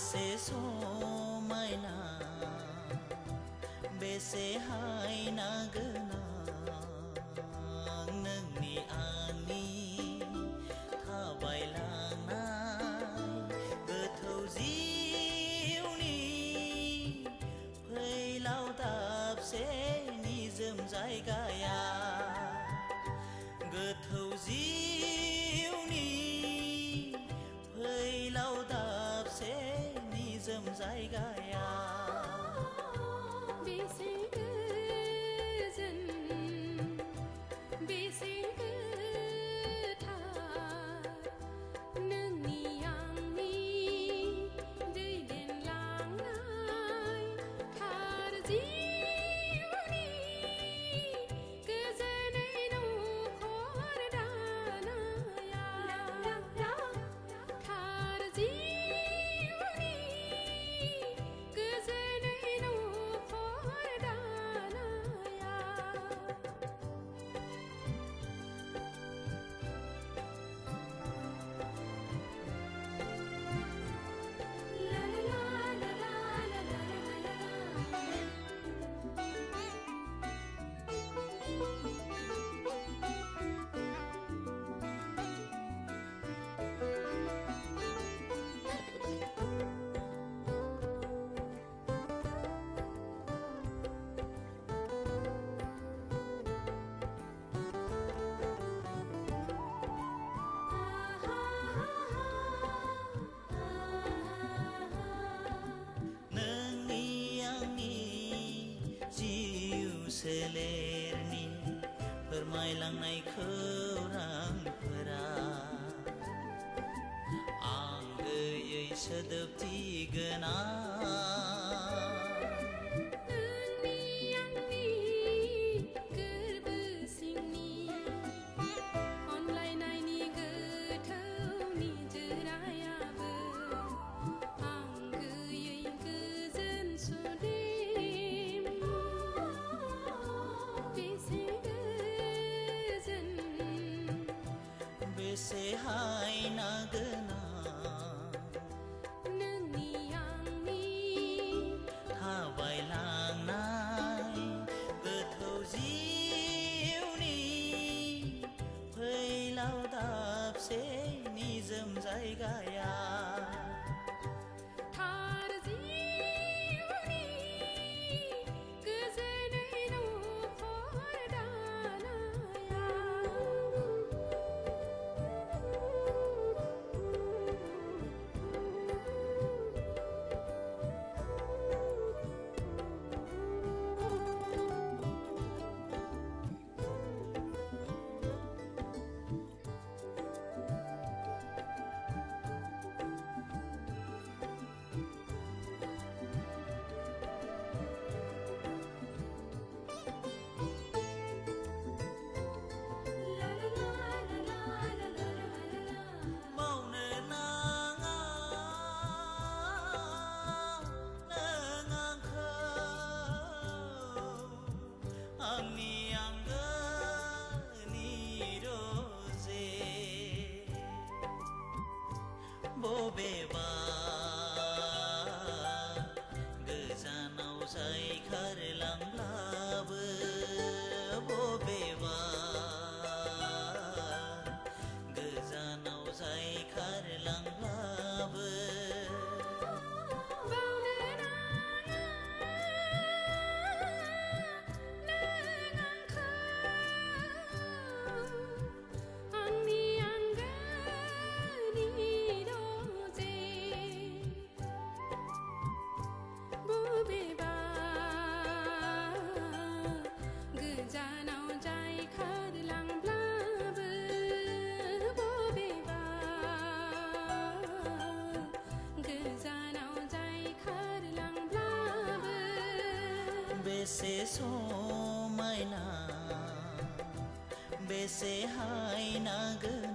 बेसे समायना बेसे हायना गोनां नोंनि आंनि थाबायलांनाय गोथौ जिउनि फैलाव दाबसे निजोम जायगाया गोथौ जिउनि फैलाव दाबसे निजोम जायगाया बेसे गोजोन बेसे गोथार नोंनि आंनि दैदेनलांनाय थार जिउनि गोजोनै न'खर दानाया थार जिउनि गोजोनै न'खर दानाया ला ला ला ला ला ला नोंनि आंनि जिउ सोलेरनि फोरमायलांनाय खौरांफोरा आं गैयै सोदोबथि गोनां नोंनि आंनि गोरबो सिंनि अनलायनायनि गोथौ निजोरायाबो आं गैयै गोजोन सुदेम बेसे गोजोन बेसे हायना गोनां नोंनि आंनि थाबायलांनाय गोथौ जिउनि फैलाव दाबसे निजोम जायगाया थार जिउनि गोजोनै न'खर दानाया मावनो नाङा नों आंखौ आंनि आंगोनि रजे बबेबा गोजानाव जाय खारलांब्लाबो बबेबा गोजानाव जाय खारलांब्लाबो बावनो नाङा नों आंखौ आंनि आंगोनि रजे बबेबा गोजानाव जाय खारलांब्लाबो बबेबा गोजानाव जाय खारलांब्लाबो बेसे समायना बेसे हायना गोनां